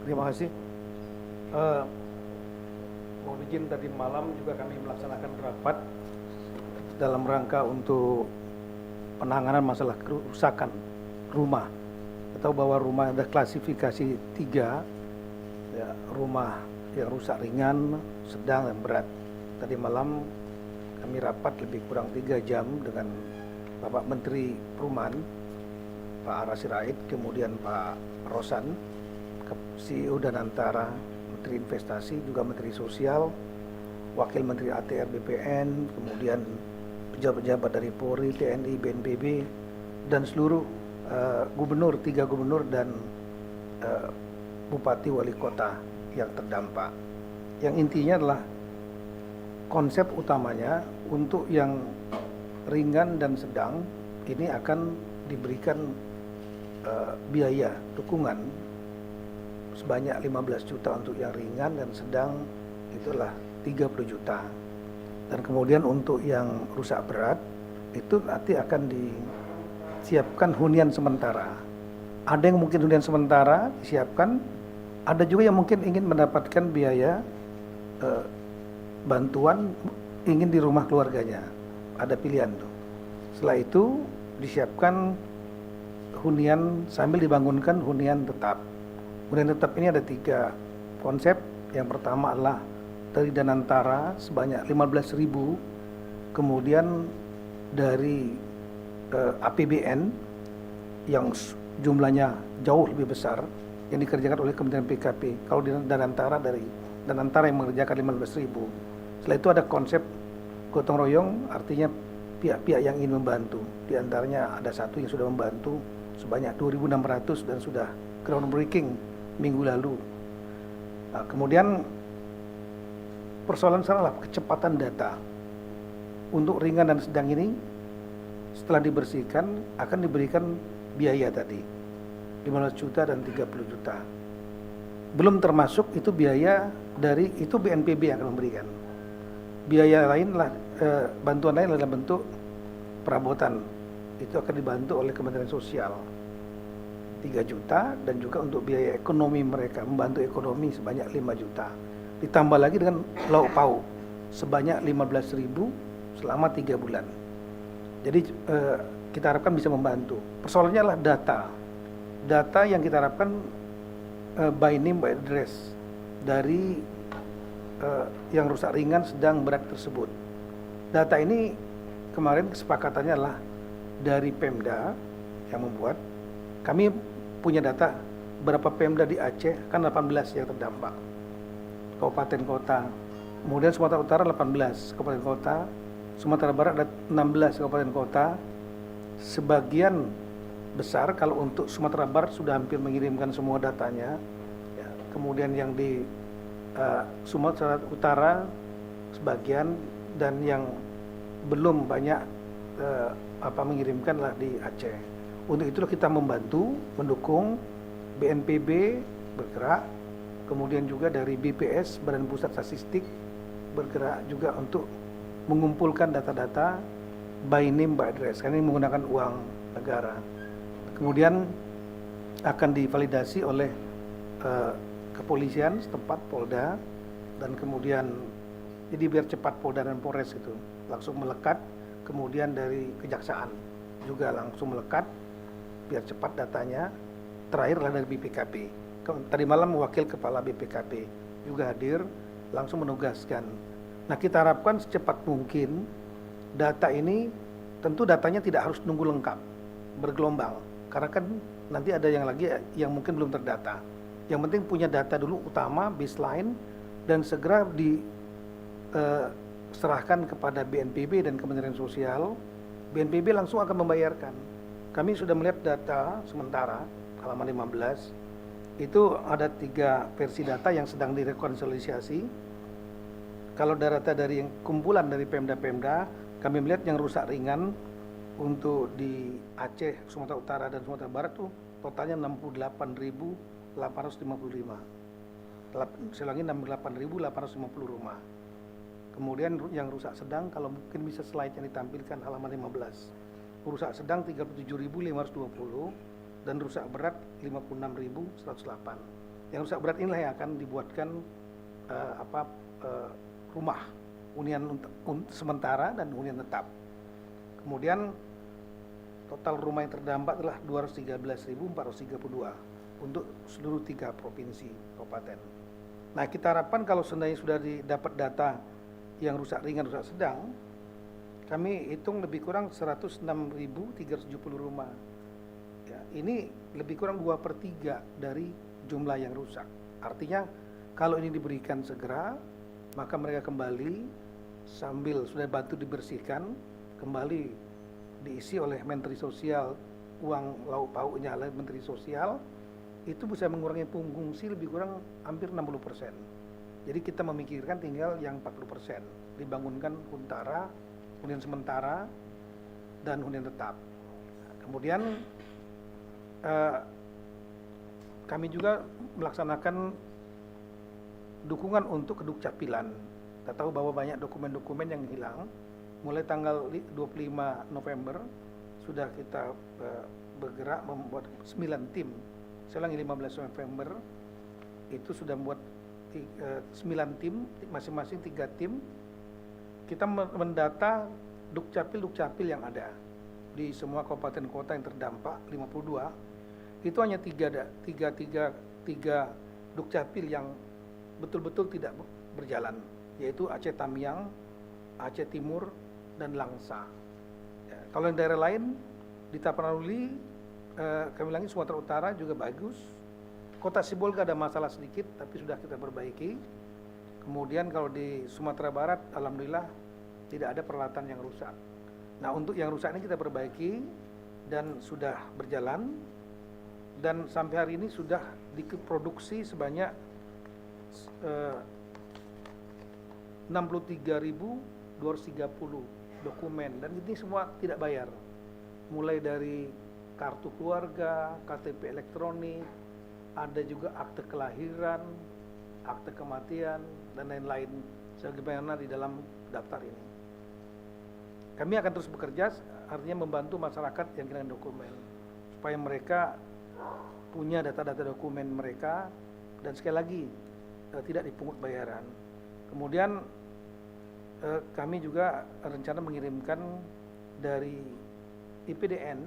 terima kasih. Eh, Mohon izin, tadi malam juga kami melaksanakan rapat dalam rangka untuk penanganan masalah kerusakan rumah. Kita tahu bahwa rumah ada klasifikasi 3, ya, rumah yang rusak ringan, sedang, dan berat. Tadi malam kami rapat lebih kurang 3 jam dengan Bapak Menteri Perumahan, Pak Ara Sirait, kemudian Pak Rosan, CEO Danantara, Menteri Investasi, juga Menteri Sosial, Wakil Menteri ATR BPN, kemudian pejabat-pejabat dari Polri, TNI, BNPB, dan seluruh gubernur, 3 gubernur dan bupati wali kota yang terdampak. Yang intinya adalah konsep utamanya untuk yang ringan dan sedang ini akan diberikan biaya dukungan sebanyak 15 juta untuk yang ringan, dan sedang itulah 30 juta. Dan kemudian untuk yang rusak berat itu nanti akan disiapkan hunian sementara. Ada yang mungkin hunian sementara disiapkan, ada juga yang mungkin ingin mendapatkan biaya bantuan, ingin di rumah keluarganya. Ada pilihan tuh. Setelah itu disiapkan hunian sambil dibangunkan hunian tetap. Hunian tetap ini ada 3 konsep. Yang pertama adalah dari Danantara sebanyak 15.000, kemudian dari APBN yang jumlahnya jauh lebih besar yang dikerjakan oleh Kementerian PKP. Kalau di Danantara, dari Danantara yang mengerjakan 15.000. Setelah itu ada konsep gotong royong, artinya pihak-pihak yang ingin membantu. Di antaranya ada satu yang sudah membantu sebanyak 2.600 dan sudah groundbreaking minggu lalu. Nah, kemudian persoalan salah kecepatan data. Untuk ringan dan sedang ini setelah dibersihkan akan diberikan biaya tadi 15 juta dan 30 juta. Belum termasuk itu biaya dari itu BNPB yang akan memberikan. Biaya lain lah, bantuan lain adalah bentuk perabotan. Itu akan dibantu oleh Kementerian Sosial 3 juta, dan juga untuk biaya ekonomi mereka, membantu ekonomi sebanyak 5 juta. Ditambah lagi dengan lauk pauk sebanyak 15.000 selama 3 bulan. Jadi kita harapkan bisa membantu. Persoalannya adalah data yang kita harapkan by name by address dari yang rusak ringan, sedang, berat tersebut. Data ini kemarin kesepakatannya adalah dari Pemda yang membuat. Kami punya data berapa Pemda di Aceh, kan 18 yang terdampak kabupaten kota. Kemudian Sumatera Utara 18 kabupaten kota, Sumatera Barat ada 16 kabupaten kota. Sebagian besar, kalau untuk Sumatera Barat sudah hampir mengirimkan semua datanya, ya. Kemudian yang di Sumatera Utara sebagian, dan yang belum banyak mengirimkanlah di Aceh. Untuk itulah kita membantu, mendukung BNPB bergerak, kemudian juga dari BPS, Badan Pusat Statistik, bergerak juga untuk mengumpulkan data-data by name by address, karena ini menggunakan uang negara. Kemudian akan divalidasi oleh kepolisian setempat, Polda, dan kemudian jadi biar cepat Polda dan Polres itu langsung melekat, kemudian dari Kejaksaan juga langsung melekat biar cepat datanya. Terakhirlah dari BPKP. Tadi malam wakil kepala BPKP juga hadir, langsung menugaskan. Nah, kita harapkan secepat mungkin data ini, tentu datanya tidak harus nunggu lengkap, bergelombang, karena kan nanti ada yang lagi yang mungkin belum terdata. Yang penting punya data dulu utama, baseline, dan segera diserahkan kepada BNPB dan Kementerian Sosial. BNPB langsung akan membayarkan. Kami sudah melihat data sementara halaman 15, itu ada 3 versi data yang sedang direkonsiliasi. Kalau data dari yang kumpulan dari Pemda-Pemda, kami melihat yang rusak ringan untuk di Aceh, Sumatera Utara, dan Sumatera Barat tuh totalnya 68.855. Saya ulangi, 68.850 rumah. Kemudian yang rusak sedang, kalau mungkin bisa slide yang ditampilkan halaman 15. Rusak sedang 37.520 dan rusak berat 56.108. Yang rusak berat inilah yang akan dibuatkan rumah hunian sementara dan hunian tetap. Kemudian total rumah yang terdampak adalah 213.432 untuk seluruh 3 provinsi kabupaten. Nah, kita harapkan kalau seandainya sudah didapat data yang rusak ringan, rusak sedang, kami hitung lebih kurang 106.370 rumah. Ya, ini lebih kurang 2/3 dari jumlah yang rusak. Artinya kalau ini diberikan segera, maka mereka kembali sambil sudah bantu dibersihkan, kembali diisi oleh Menteri Sosial, uang lauk pauknya oleh Menteri Sosial, itu bisa mengurangi pengungsi lebih kurang hampir 60%. Jadi kita memikirkan tinggal yang 40%, dibangunkan huntara, hunian sementara, dan hunian tetap. Kemudian kami juga melaksanakan dukungan untuk kedukcapilan. Kita tahu bahwa banyak dokumen-dokumen yang hilang. Mulai tanggal 25 November sudah kita bergerak membuat 9 tim. Saya ulangi, 15 November itu sudah membuat 9 tim, masing-masing 3 tim. Kita mendata dukcapil yang ada di semua kabupaten kota yang terdampak 52. Itu hanya 3 dukcapil yang betul-betul tidak berjalan, yaitu Aceh Tamiang, Aceh Timur, dan Langsa. Ya, kalau yang daerah lain di Tapanuli, kami ulangi, Sumatera Utara juga bagus. Kota Sibolga ada masalah sedikit, tapi sudah kita perbaiki. Kemudian kalau di Sumatera Barat, alhamdulillah tidak ada peralatan yang rusak. Nah, untuk yang rusak ini kita perbaiki dan sudah berjalan. Dan sampai hari ini sudah diproduksi sebanyak 63.230 dokumen, dan ini semua tidak bayar. Mulai dari kartu keluarga, KTP elektronik, ada juga akte kelahiran, akte kematian, dan lain-lain sebagaimana di dalam daftar ini. Kami akan terus bekerja, artinya membantu masyarakat yang kehilangan dokumen, supaya mereka punya data-data dokumen mereka, dan sekali lagi tidak dipungut bayaran. Kemudian kami juga rencana mengirimkan dari IPDN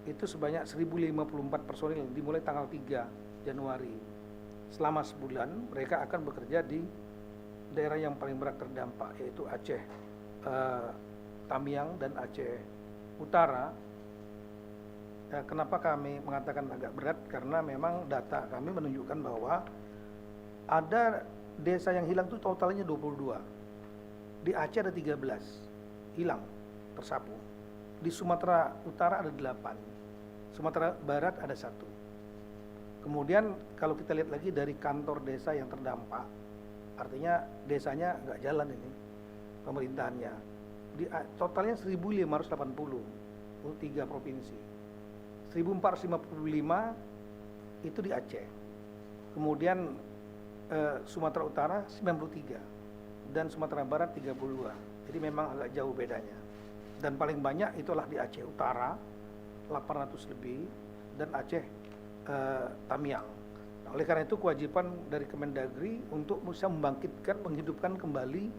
itu sebanyak 1.054 personil dimulai tanggal 3 Januari. Selama sebulan mereka akan bekerja di daerah yang paling berat terdampak, yaitu Aceh Tamiang dan Aceh Utara. Kenapa kami mengatakan agak berat? Karena memang data kami menunjukkan bahwa ada desa yang hilang itu totalnya 22. Di Aceh ada 13 hilang, tersapu. Di Sumatera Utara ada 8. Sumatera Barat ada 1. Kemudian kalau kita lihat lagi dari kantor desa yang terdampak, artinya desanya nggak jalan ini pemerintahannya. Totalnya 1.580 untuk 3 provinsi. 1.455 itu di Aceh. Kemudian Sumatera Utara 93 dan Sumatera Barat 32. Jadi memang agak jauh bedanya. Dan paling banyak itulah di Aceh Utara 800 lebih dan Aceh Tamiang. Nah, oleh karena itu kewajiban dari Kemendagri untuk bisa membangkitkan, menghidupkan kembali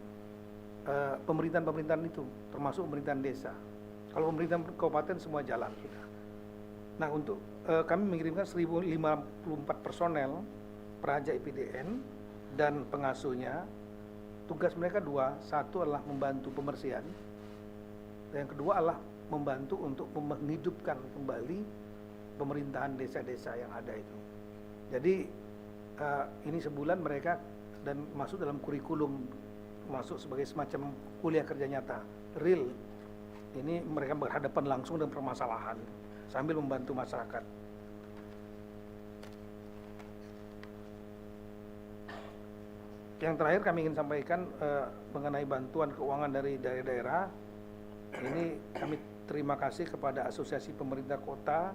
pemerintahan-pemerintahan itu, termasuk pemerintahan desa. Kalau pemerintahan kabupaten semua jalan sudah. Nah, untuk kami mengirimkan 1.054 personel peraja IPDN dan pengasuhnya. Tugas mereka 2, satu adalah membantu pembersihan, dan yang kedua adalah membantu untuk menghidupkan kembali pemerintahan desa-desa yang ada itu. Jadi ini sebulan mereka dan masuk dalam kurikulum, masuk sebagai semacam kuliah kerja nyata, real. Ini mereka berhadapan langsung dengan permasalahan sambil membantu masyarakat. Yang terakhir kami ingin sampaikan mengenai bantuan keuangan dari daerah-daerah. Ini kami terima kasih kepada Asosiasi Pemerintah Kota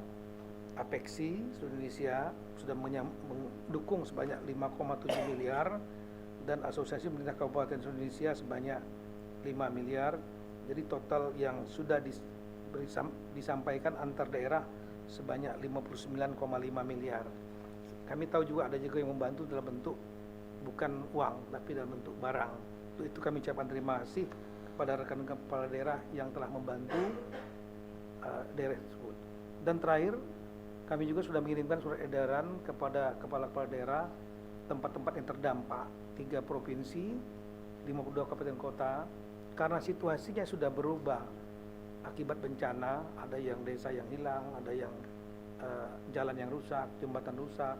APEKSI seluruh Indonesia sudah mendukung sebanyak 5,7 miliar dan Asosiasi Pemerintah Kabupaten seluruh Indonesia sebanyak 5 miliar. Jadi total yang sudah disampaikan antar daerah sebanyak 59,5 miliar. kami tahu juga ada juga yang membantu dalam bentuk bukan uang, tapi dalam bentuk barang. Untuk itu kami ucapkan terima kasih kepada rekan-rekan kepala daerah yang telah membantu daerah tersebut. Dan terakhir, kami juga sudah mengirimkan surat edaran kepada kepala-kepala daerah tempat-tempat yang terdampak 3 provinsi, 52 kabupaten kota, karena situasinya sudah berubah akibat bencana. Ada yang desa yang hilang, ada yang jalan yang rusak, jembatan rusak.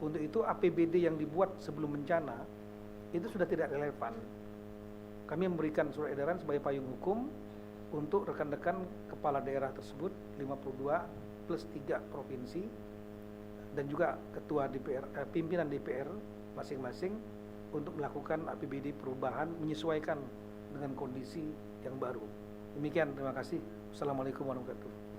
Untuk itu APBD yang dibuat sebelum bencana itu sudah tidak relevan. Kami memberikan surat edaran sebagai payung hukum untuk rekan-rekan kepala daerah tersebut 52 plus 3 provinsi dan juga ketua DPR, pimpinan DPR masing-masing untuk melakukan APBD perubahan menyesuaikan dengan kondisi yang baru. Demikian, terima kasih. Assalamualaikum warahmatullahi wabarakatuh.